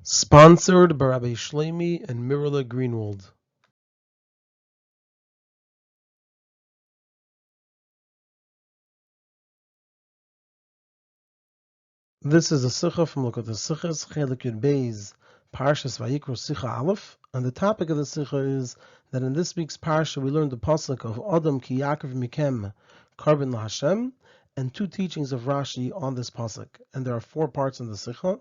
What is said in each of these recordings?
Sponsored by Rabbi Shlomi and Mirla Greenwald. This is a Sicha from Likutei Sichos, Chelek Beis, Parshas Vayikra Sicha Alef, and the topic of the Sicha is that in this week's Parsha we learned the pasuk of Adam ki Yakriv Mikem, Korban LaHashem, and two teachings of Rashi on this pasuk. And there are four parts in the Sicha.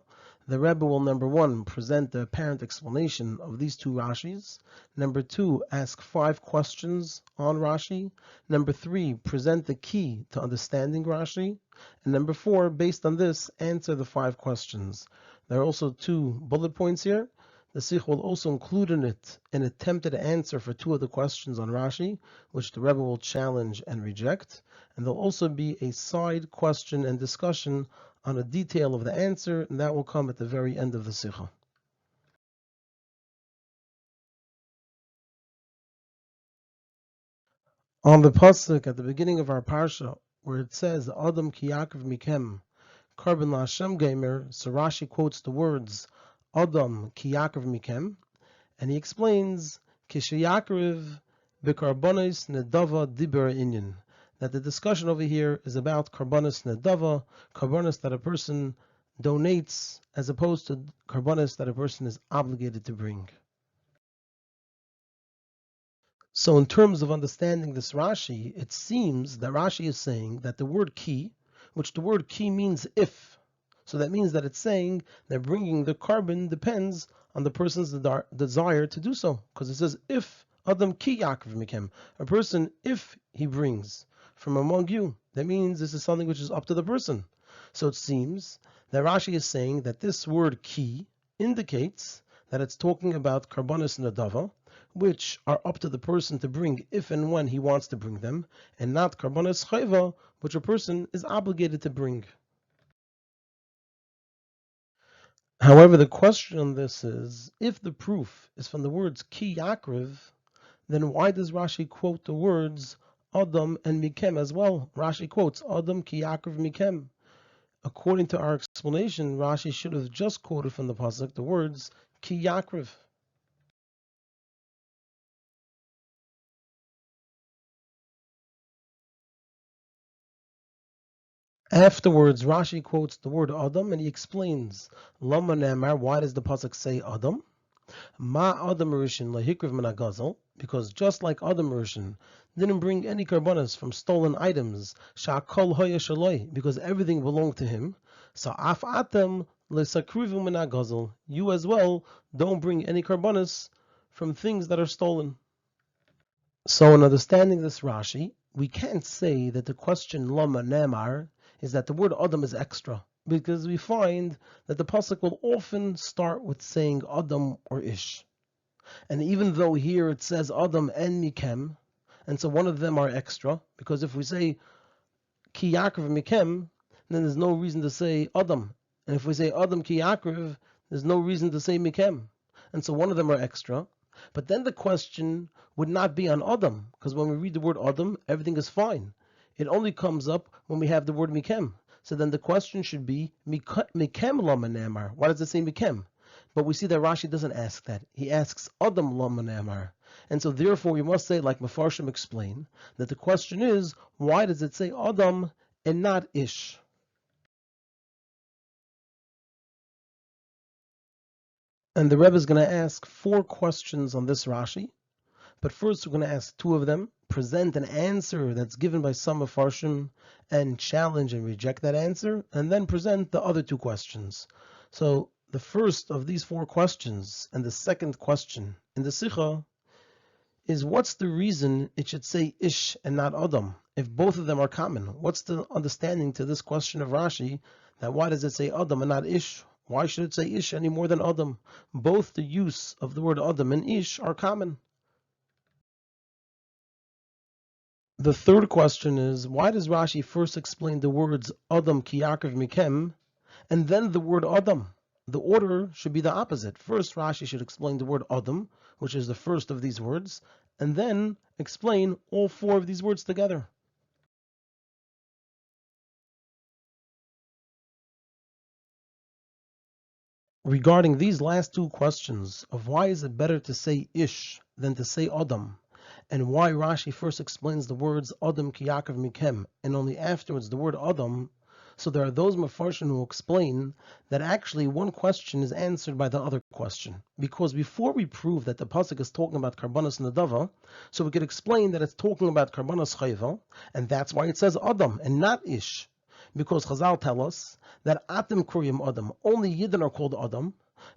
The Rebbe will, number one, present the apparent explanation of these two Rashis. Number two, ask 5 questions on Rashi. Number three, present the key to understanding Rashi. And number four, based on this, answer the 5 questions. There are also 2 bullet points here. The Sicha will also include in it an attempted answer for 2 of the questions on Rashi, which the Rebbe will challenge and reject. And there'll also be a side question and discussion on a detail of the answer, and that will come at the very end of the Sicha. On the pasuk at the beginning of our parsha, where it says Adam ki Yakriv Mikem, Korban LaHashem Gamer, so Rashi quotes the words Adam ki Yakriv Mikem, and he explains Kishe Yakriv bekarbonis nedava diber inyan, that the discussion over here is about karbonis nedava, karbonis that a person donates, as opposed to karbonis that a person is obligated to bring. So in terms of understanding this Rashi, it seems that Rashi is saying that the word ki, which the word ki means if, so that means that it's saying that bringing the korban depends on the person's desire to do so. Because it says if Adam ki Yakriv Mikem, a person if he brings from among you, that means this is something which is up to the person. So it seems that Rashi is saying that this word ki indicates that it's talking about karbonis nadava, which are up to the person to bring if and when he wants to bring them, and not karbonis chayva, which a person is obligated to bring. However, the question on this is, if the proof is from the words ki yakriv, then why does Rashi quote the words Adam and Mikem as well? Rashi quotes Adam ki yakriv Mikem. According to our explanation, Rashi should have just quoted from the pasuk the words ki yakriv. Afterwards, Rashi quotes the word Adam and he explains, Lama Nemar, why does the pasuk say Adam? Ma Adam Rishon lahikriv min hagazel, because just like Adam Rishon didn't bring any karbonas from stolen items, sha'kol hoya shaloi, because everything belonged to him, so af atem lesakrivu min hagazel, you as well don't bring any karbonas from things that are stolen. So in understanding this Rashi, we can't say that the question Lama Nemar is that the word Adam is extra, because we find that the pasuk will often start with saying Adam or Ish. And even though here it says Adam and Mikem, and so one of them are extra, because if we say Ki Yakriv Mikem, then there's no reason to say Adam. And if we say Adam Ki Yakriv, there's no reason to say Mikem. And so one of them are extra. But then the question would not be on Adam, because when we read the word Adam, everything is fine. It only comes up when we have the word Mikem. So then the question should be Mikem Lama Namar. Why does it say Mikem? But we see that Rashi doesn't ask that. He asks Adam Lama Namar. And so therefore we must say, like Mefarshim explain, that the question is, why does it say Adam and not Ish? And the Rebbe is going to ask 4 questions on this Rashi. But first we're going to ask 2 of them, present an answer that's given by some Mefarshim, and challenge and reject that answer, and then present the other 2 questions. So the first of these 4 questions, and the second question in the Sicha, is what's the reason it should say Ish and not Adam, if both of them are common? What's the understanding to this question of Rashi, that why does it say Adam and not Ish? Why should it say Ish any more than Adam? Both the use of the word Adam and Ish are common. The third question is, why does Rashi first explain the words Adam ki Yakriv Mikem, and then the word Adam? The order should be the opposite. First, Rashi should explain the word Adam, which is the first of these words, and then explain all 4 of these words together. Regarding these last two questions of why is it better to say ish than to say adam, and why Rashi first explains the words adam ki Yakriv Mikem and only afterwards the word adam, so there are those Mefarshim who explain that actually one question is answered by the other question. Because before we prove that the pasuk is talking about karbanos nadava, so we could explain that it's talking about karbanos chayva, and that's why it says adam and not ish. Because Chazal tell us that Atim Kuryim Adam, only Yidden are called Adam,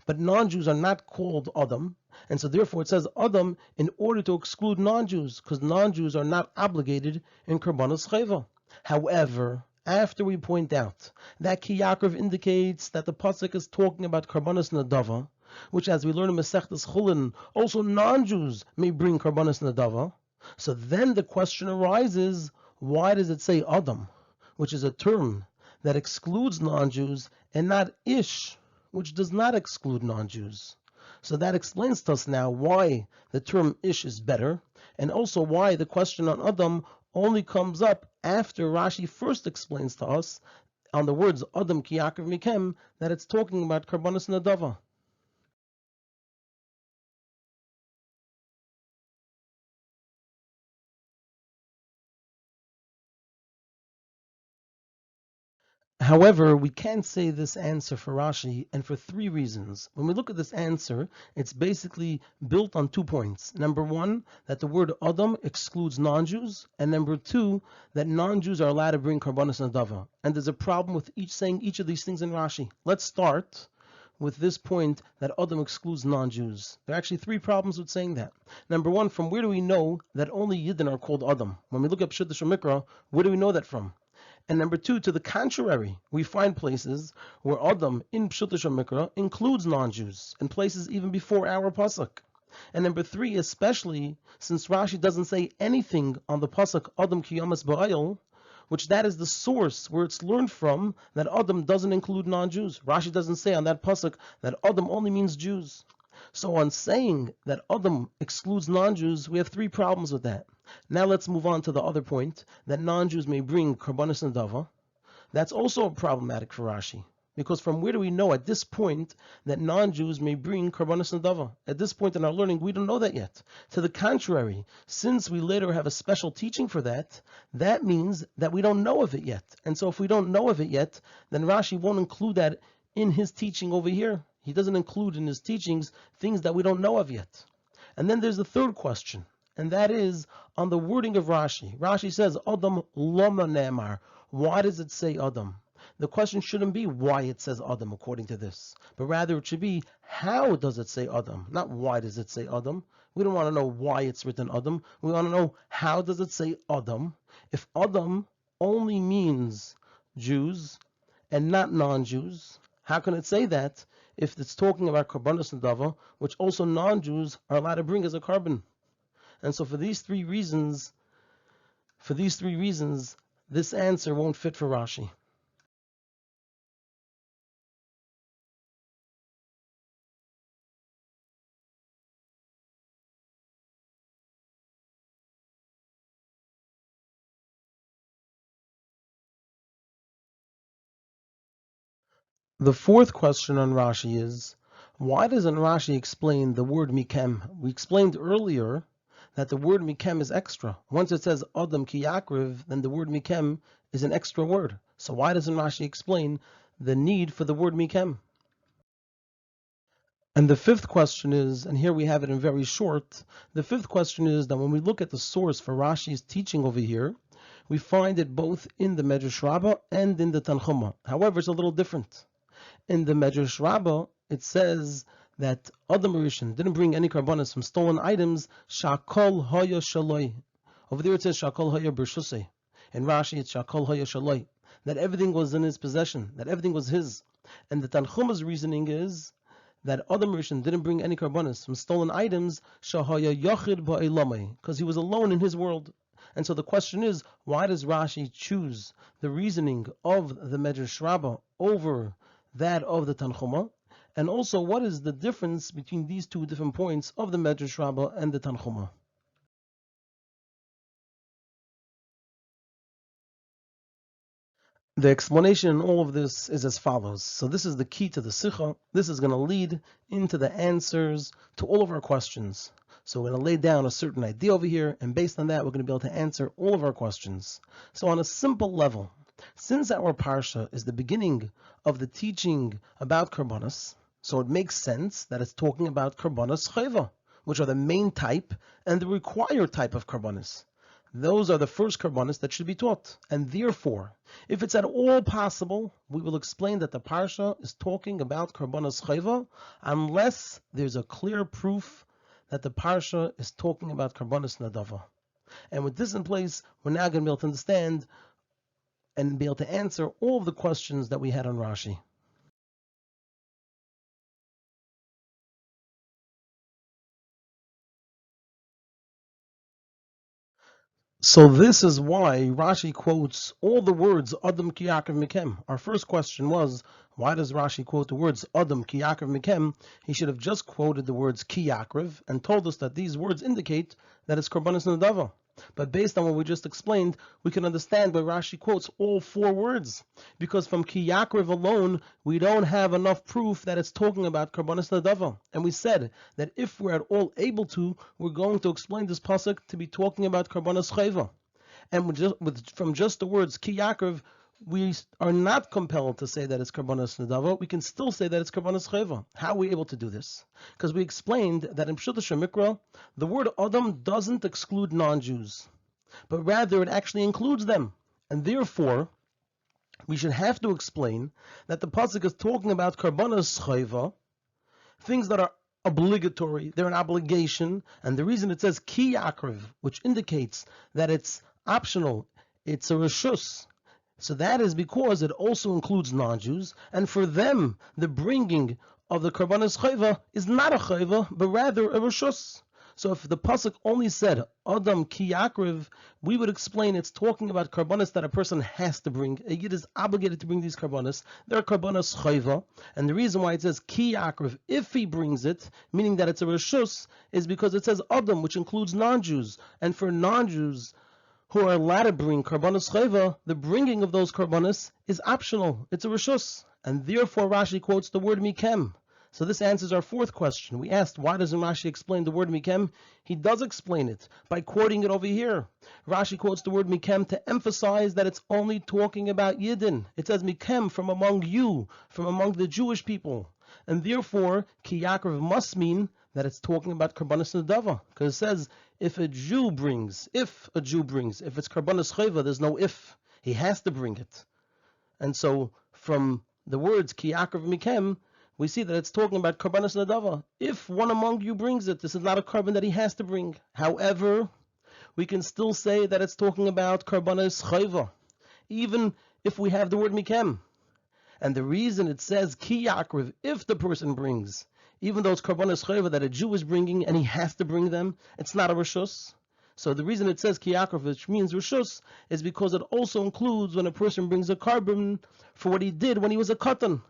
but non-Jews are not called Adam, and so therefore it says Adam in order to exclude non-Jews, because non-Jews are not obligated in Karbanos Chayva. However, after we point out that Ki Yakriv indicates that the pasuk is talking about Karbanos Nadava, which as we learn in Masechtas Chulin, also non-Jews may bring Karbanos Nadava, so then the question arises, why does it say Adam, which is a term that excludes non-Jews, and not ish, which does not exclude non-Jews? So that explains to us now why the term ish is better, and also why the question on Adam only comes up after Rashi first explains to us on the words Adam ki Yakriv Mikem that it's talking about Karbanos Nadava. However, we can't say this answer for Rashi, and for three reasons. When we look at this answer, it's basically built on 2 points. Number one, that the word Adam excludes non-Jews, and number two, that non-Jews are allowed to bring Karbanos Nadava. And there's a problem with saying each of these things in Rashi. Let's start with this point that Adam excludes non-Jews. There are actually 3 problems with saying that. Number one, from where do we know that only Yidden are called Adam? When we look at Pshat Mikra, where do we know that from? And number two, to the contrary, we find places where Adam in Pshat Mikra includes non-Jews, and places even before our pasuk. And number three, especially since Rashi doesn't say anything on the pasuk Adam ki yamas ba'ayil, which that is the source where it's learned from that Adam doesn't include non-Jews. Rashi doesn't say on that pasuk that Adam only means Jews. So on saying that Adam excludes non-Jews, we have 3 problems with that. Now let's move on to the other point, that non-Jews may bring Karbanos Nadava. That's also problematic for Rashi, because from where do we know at this point that non-Jews may bring Karbanos Nadava? At this point in our learning, we don't know that yet. To the contrary, since we later have a special teaching for that, that means that we don't know of it yet. And so if we don't know of it yet, then Rashi won't include that in his teaching over here. He doesn't include in his teachings things that we don't know of yet. And then there's the third question, and that is on the wording of Rashi. Rashi says, Adam lama ne'emar. Why does it say Adam? The question shouldn't be why it says Adam according to this, but rather it should be how does it say Adam, not why does it say Adam. We don't want to know why it's written Adam. We want to know how does it say Adam. If Adam only means Jews and not non-Jews, how can it say that if it's talking about Karbanos Nadava, which also non-Jews are allowed to bring as a carbon? And so for these three reasons, this answer won't fit for Rashi. The fourth question on Rashi is, why doesn't Rashi explain the word Mikem? We explained earlier that the word Mikem is extra. Once it says Adam ki Yakriv, then the word Mikem is an extra word. So why doesn't Rashi explain the need for the word Mikem? And the fifth question is, and here we have it in very short, the fifth question is that when we look at the source for Rashi's teaching over here, we find it both in the Medrash Rabbah and in the Tanchuma. However, it's a little different. In the Medrash Rabbah, it says that Adam Rishon didn't bring any karbanos from stolen items. Shakol haya shaloi. Over there it says Shakol haya b'rshusei. In Rashi, it's Shakol haya shaloi. That everything was in his possession. That everything was his. And the Tanchuma's reasoning is that Adam Rishon didn't bring any karbanos from stolen items. Shahaya yachid ba'elamei, because he was alone in his world. And so the question is, why does Rashi choose the reasoning of the Medrash Rabbah over that of the Tanchuma? And also, what is the difference between these two different points of the Medrash Rabbah and the Tanchuma? The explanation in all of this is as follows. So this is the key to the Sicha. This is going to lead into the answers to all of our questions. So we're going to lay down a certain idea over here, and based on that, we're going to be able to answer all of our questions. So on a simple level, since our Parsha is the beginning of the teaching about Korbanos, so it makes sense that it's talking about Korbanos Chayva, which are the main type and the required type of Korbanos. Those are the first Korbanos that should be taught. And therefore, if it's at all possible, we will explain that the Parsha is talking about Korbanos Chayva, unless there's a clear proof that the Parsha is talking about Korbanos Nadava. And with this in place, we're now going to be able to understand and be able to answer all of the questions that we had on Rashi. So this is why Rashi quotes all the words Adam ki Yakriv Mikem. Our first question was, why does Rashi quote the words Adam ki Yakriv Mikem? He should have just quoted the words ki Yakriv and told us that these words indicate that it's Korbanos Nadava. But based on what we just explained, we can understand why Rashi quotes all four words. Because from ki Yakriv alone, we don't have enough proof that it's talking about Korbanos Nadava. And we said that if we're at all able to, we're going to explain this pasuk to be talking about Korbanos Chayva. And from just the words Ki Yakriv, we are not compelled to say that it's Korbanos Nadava. We can still say that it's Korbanos Chayva. How are we able to do this? Because we explained that in Pshuta Shemikra, the word Adam doesn't exclude non-Jews, but rather it actually includes them. And therefore, we should have to explain that the pasuk is talking about Korbanos Chayva, things that are obligatory, they're an obligation, and the reason it says Ki Yakriv, which indicates that it's optional, it's a reshus. So that is because it also includes non-Jews, and for them, the bringing of the Korbanos Chayva is not a Chayva, but rather a reshus. So if the pasuk only said Adam ki Yakriv, we would explain it's talking about Korbanos that a person has to bring. A Yid is obligated to bring these Korbanos. They're Korbanos Chayva, and the reason why it says ki Yakriv, if he brings it, meaning that it's a reshus, is because it says Adam, which includes non-Jews, and for non-Jews who are allowed to bring Korbanos Chayva, the bringing of those Korbanos is optional. It's a reshus, and therefore Rashi quotes the word Mikem. So this answers our fourth question. We asked, why doesn't Rashi explain the word Mikem? He does explain it by quoting it over here. Rashi quotes the word Mikem to emphasize that it's only talking about Yidden. It says Mikem, from among you, from among the Jewish people. And therefore, Ki Yakriv must mean that it's talking about Korbanos Nadava. Because it says, if it's Korbanos Chayva, there's no if. He has to bring it. And so, from the words Ki Yakriv Mikem, we see that it's talking about Korbanos Nadava. If one among you brings it, this is not a korban that he has to bring. However, we can still say that it's talking about Korbanos Chayva, even if we have the word Mikem. And the reason it says Ki Yakriv, if the person brings, even though it's Korbanos Chayva that a Jew is bringing and he has to bring them, it's not a reshus. So the reason it says Ki Yakriv, which means reshus, is because it also includes when a person brings a korban for what he did when he was a katan.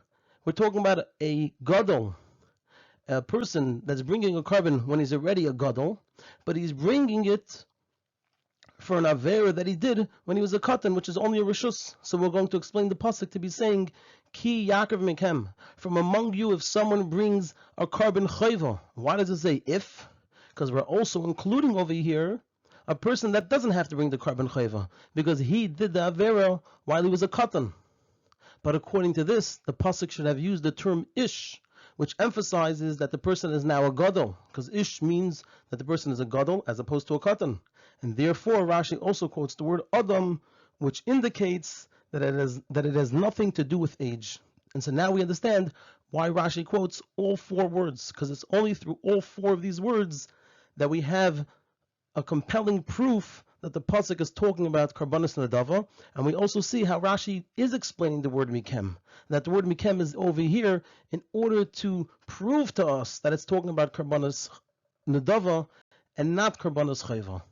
We're talking about a gadol, a person that's bringing a korban when he's already a gadol, but he's bringing it for an avera that he did when he was a katan, which is only a reshus. So we're going to explain the pasuk to be saying, Ki Yakriv Mikem, from among you if someone brings a korban chayva. Why does it say if? Because we're also including over here a person that doesn't have to bring the korban chayva, because he did the avera while he was a katan. But according to this, the pasuk should have used the term ish, which emphasizes that the person is now a gadol, because ish means that the person is a gadol as opposed to a katan. And therefore, Rashi also quotes the word adam, which indicates that it has nothing to do with age. And so now we understand why Rashi quotes all four words, because it's only through all four of these words that we have a compelling proof that the pasuk is talking about Korbanos Nadava, and we also see how Rashi is explaining the word Mikem. That the word Mikem is over here in order to prove to us that it's talking about Korbanos Nadava and not Korbanos Chayva.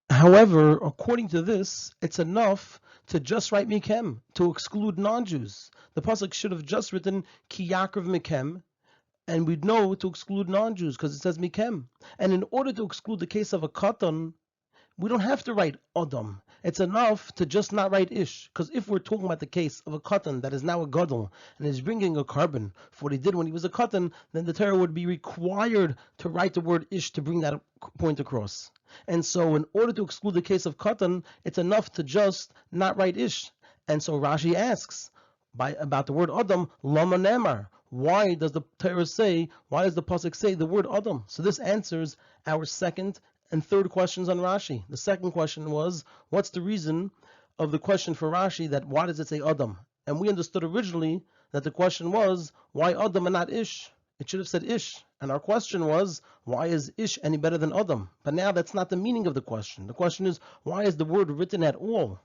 However, according to this, it's enough to just write Mikem, to exclude non-Jews. The pasuk should have just written Ki Yakriv Mikem, And we'd know to exclude non-Jews because it says Mikem. And in order to exclude the case of a katan, we don't have to write Adam. It's enough to just not write Ish. Because if we're talking about the case of a katan that is now a gadol and is bringing a korban for what he did when he was a katan, then the Torah would be required to write the word Ish to bring that point across. And so in order to exclude the case of katan, it's enough to just not write Ish. And so Rashi asks about the word Adam, Lama Nemar. Why does the Torah say, why does the Pasuk say the word Adam? So this answers our second and third questions on Rashi. The second question was, what's the reason of the question for Rashi that why does it say Adam? And we understood originally that the question was, why Adam and not Ish? It should have said Ish. And our question was, why is Ish any better than Adam? But now that's not the meaning of the question. The question is, why is the word written at all?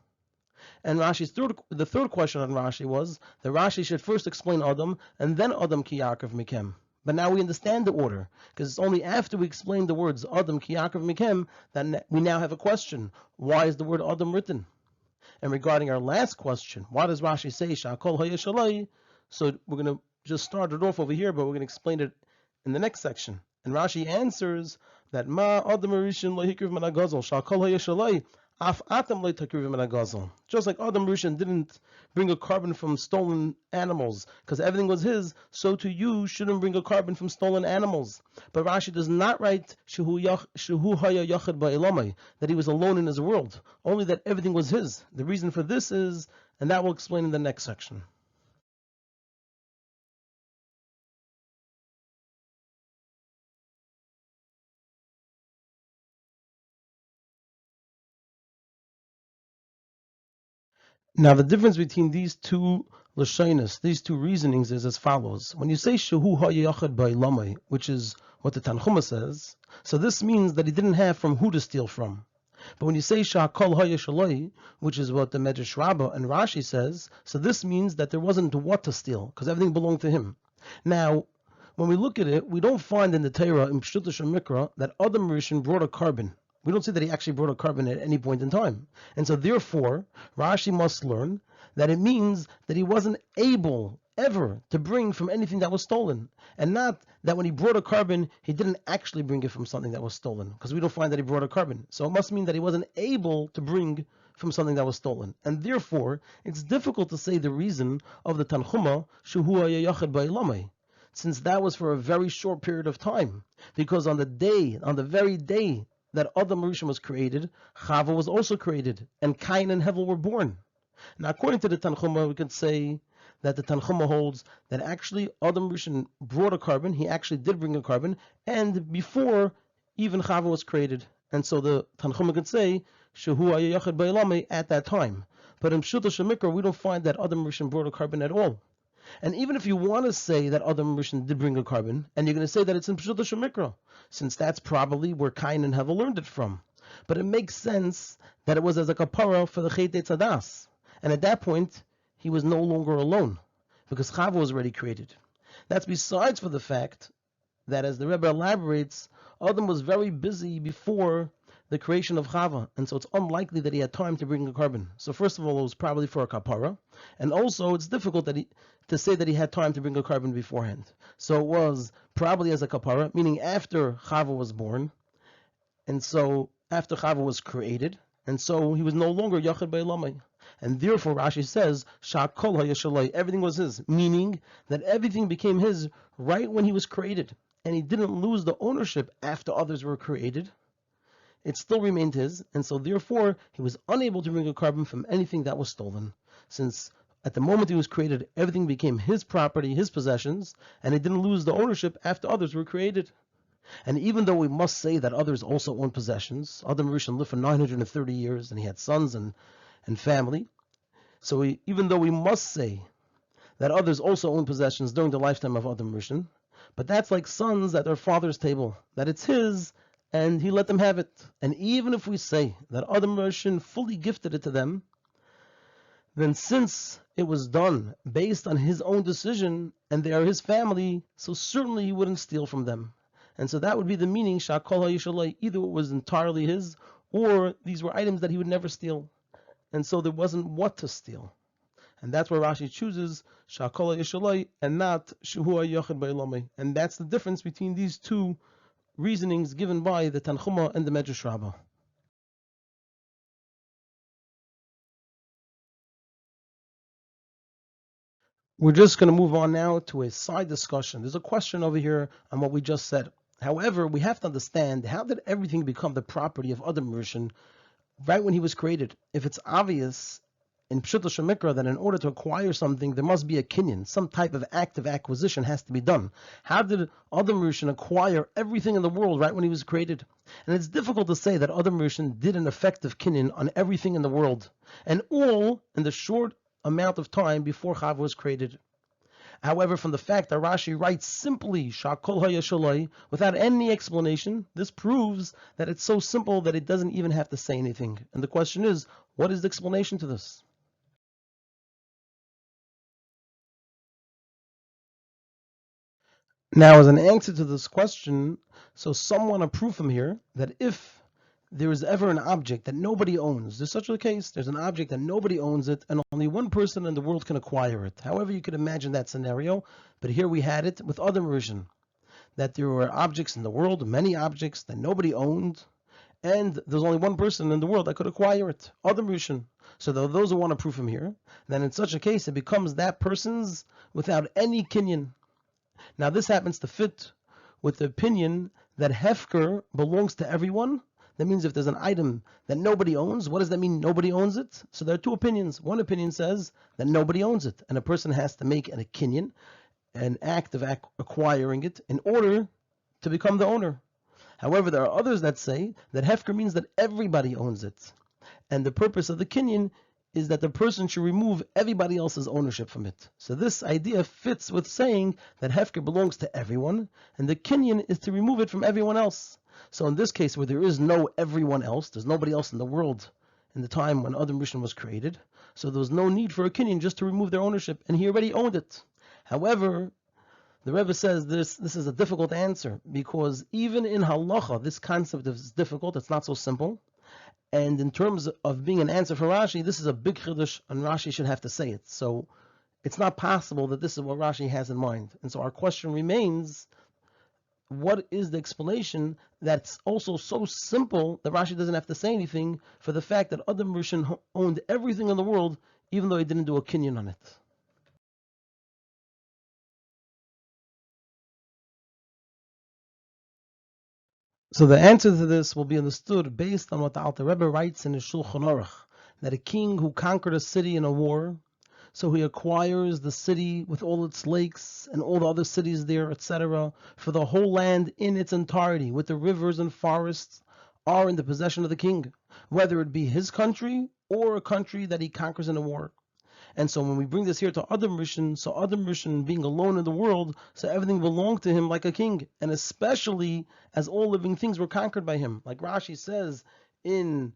And the third question on Rashi was that Rashi should first explain Adam and then Adam ki Yakriv Mikem. But now we understand the order, because it's only after we explain the words Adam ki Yakriv Mikem that we now have a question. Why is the word Adam written? And regarding our last question, why does Rashi say Sha'akol Hayashalai? So we're going to just start it off over here, but we're going to explain it in the next section. And Rashi answers that Ma Adam Rishon lo hikriv min hagazol Sha'akol Hayashalai. Just like Adam Rishon didn't bring a korban from stolen animals because everything was his, so too you shouldn't bring a korban from stolen animals. But Rashi does not write that he was alone in his world, only that everything was his. The reason for this is, and that we'll explain in the next section. Now, the difference between these two lashonos, these two reasonings, is as follows. When you say shehu ha'yachad ba'ilamai, which is what the Tanchuma says, so this means that he didn't have from who to steal from. But when you say sha'akol ha'yashaloi, which is what the Medrash Rabbah and Rashi says, so this means that there wasn't what to steal, because everything belonged to him. Now, when we look at it, we don't find in the Torah, in Pshuta Shemikra, that Adam Rishon brought a korban. We don't see that he actually brought a korban at any point in time. And so therefore, Rashi must learn that it means that he wasn't able ever to bring from anything that was stolen. And not that when he brought a korban, he didn't actually bring it from something that was stolen. Because we don't find that he brought a korban. So it must mean that he wasn't able to bring from something that was stolen. And therefore, it's difficult to say the reason of the Tanchuma, Shehu Yachad Ba'ilamai, since that was for a very short period of time. Because on the very day that Adam Rishon was created, Chava was also created, and Cain and Hevel were born. Now, according to the Tanchuma, we can say that the Tanchuma holds that actually Adam Rishon brought a korban, he actually did bring a korban, and before even Chava was created. And so the Tanchuma can say, Shehu Yachad Ba'ilamai at that time. But in Pshuta Shemikra, we don't find that Adam Rishon brought a korban at all. And even if you want to say that Adam Rishon did bring a korban, and you're going to say that it's in Pshuta Shemikra, since that's probably where Cain and Hevel learned it from. But it makes sense that it was as a kapara for the Chet Tzadas. And at that point, he was no longer alone, because Chava was already created. That's besides for the fact that, as the Rebbe elaborates, Adam was very busy before the creation of Chava, and so it's unlikely that he had time to bring a korban. So first of all, it was probably for a kapara, and also it's difficult to say that he had time to bring a korban beforehand. So it was probably as a kapara, meaning after Chava was born, and so after Chava was created, and so he was no longer Yachad Ba'ilamai. And therefore Rashi says, Sha'akol ha'yashalai, everything was his, meaning that everything became his right when he was created, and he didn't lose the ownership after others were created. It still remained his, and so therefore he was unable to bring a korban from anything that was stolen, since at the moment he was created, everything became his property, his possessions, and he didn't lose the ownership after others were created. And even though we must say that others also own possessions, Adam Rishon lived for 930 years, and he had sons and family, so even though we must say that others also own possessions during the lifetime of Adam Rishon, but that's like sons at their father's table, that it's his, and he let them have it. And even if we say that Adam Rishon fully gifted it to them, then since it was done based on his own decision, and they are his family, so certainly he wouldn't steal from them. And so that would be the meaning, Sha'akol ha'yashalai, either it was entirely his, or these were items that he would never steal. And so there wasn't what to steal. And that's where Rashi chooses Shakol Yishalai and not Shuhu Yochid Ba'ilomei. And that's the difference between these two reasonings given by the Tanchuma and the Medrash Rabbah. We're just going to move on now to a side discussion. There's a question over here on what we just said. However, we have to understand, how did everything become the property of Adam Rishon right when he was created? If it's obvious in Pshuto Shemikra that in order to acquire something, there must be a kinyan, some type of active acquisition has to be done. How did Adam Rishon acquire everything in the world right when he was created? And it's difficult to say that Adam Rishon did an effective kinyan on everything in the world, and all in the short amount of time before Chava was created. However, from the fact that Rashi writes simply Shakol Hayashalai without any explanation, this proves that it's so simple that it doesn't even have to say anything. And the question is, what is the explanation to this? Now, as an answer to this question, so some want to prove from here that if there is ever an object that nobody owns, there's such a case, there's an object that nobody owns it, and only one person in the world can acquire it. However, you could imagine that scenario, but here we had it with Adam Rishon, that there were objects in the world, many objects that nobody owned, and there's only one person in the world that could acquire it, Adam Rishon. So those who want to prove from here, then in such a case, it becomes that person's without any kinyan. Now, this happens to fit with the opinion that Hefker belongs to everyone. That means if there's an item that nobody owns, what does that mean, nobody owns it? So there are two opinions. One opinion says that nobody owns it, and a person has to make an kinyan, an act of acquiring it, in order to become the owner. However, there are others that say that Hefker means that everybody owns it. And the purpose of the kinyan is that the person should remove everybody else's ownership from it. So this idea fits with saying that Hefker belongs to everyone, and the kinyan is to remove it from everyone else. So in this case, where there is no everyone else, there's nobody else in the world in the time when Adam Rishon was created, so there was no need for a kinyan just to remove their ownership, and he already owned it. However, the Rebbe says this is a difficult answer, because even in halacha, this concept is difficult, it's not so simple. And in terms of being an answer for Rashi, this is a big chiddush, and Rashi should have to say it. So it's not possible that this is what Rashi has in mind. And so our question remains, what is the explanation that's also so simple that Rashi doesn't have to say anything for the fact that Adam Rishon owned everything in the world, even though he didn't do a kinyan on it? So the answer to this will be understood based on what the Alter Rebbe writes in his Shulchan Aruch, that a king who conquered a city in a war, so he acquires the city with all its lakes and all the other cities there, etc., for the whole land in its entirety, with the rivers and forests, are in the possession of the king, whether it be his country or a country that he conquers in a war. And so when we bring this here to Adam Rishon, so Adam Rishon being alone in the world, so everything belonged to him like a king, and especially as all living things were conquered by him. Like Rashi says in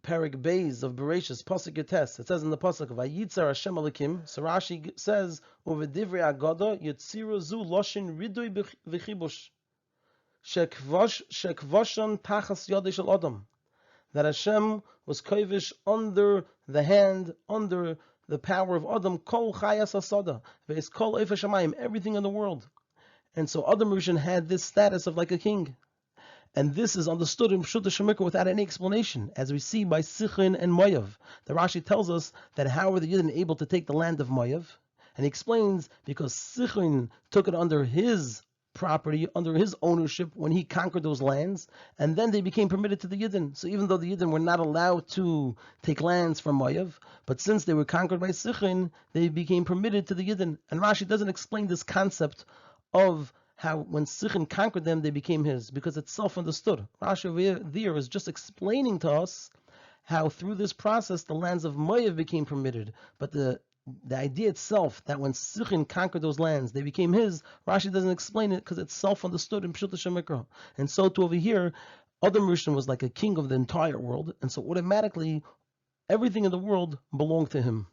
Perek Beis of Bereshis, Pasuk Yates, it says in the Pasuk, Vayitzar Hashem Alikim, so Rashi says, over Divrei Agada, Yetziru Zu Loshin Ridui V'chibush, Shekvoshan Tachas Yodei Shel Adam, that Hashem was kovish under the hand, under the power of Adam, kol chayas asada, ve'es kol eifes shamayim, everything in the world. And so Adam Rishon had this status of like a king. And this is understood in Pshuta Shemikra without any explanation, as we see by Sicha and Moav. The Rashi tells us that how were the Yidden able to take the land of Moav? And he explains, because Sicha took it under his property, under his ownership when he conquered those lands, and then they became permitted to the Yidden. So even though the Yidden were not allowed to take lands from Moav, but since they were conquered by Sicha, they became permitted to the Yidden. And Rashi doesn't explain this concept of how when Sicha conquered them, they became his, because it's self-understood. Rashi over there is just explaining to us how through this process the lands of Moav became permitted, but the idea itself that when Sicha conquered those lands, they became his, Rashi doesn't explain it because it's self-understood in Pshuta Shemikra. And so to over here, Adam Rishon was like a king of the entire world, and so automatically everything in the world belonged to him.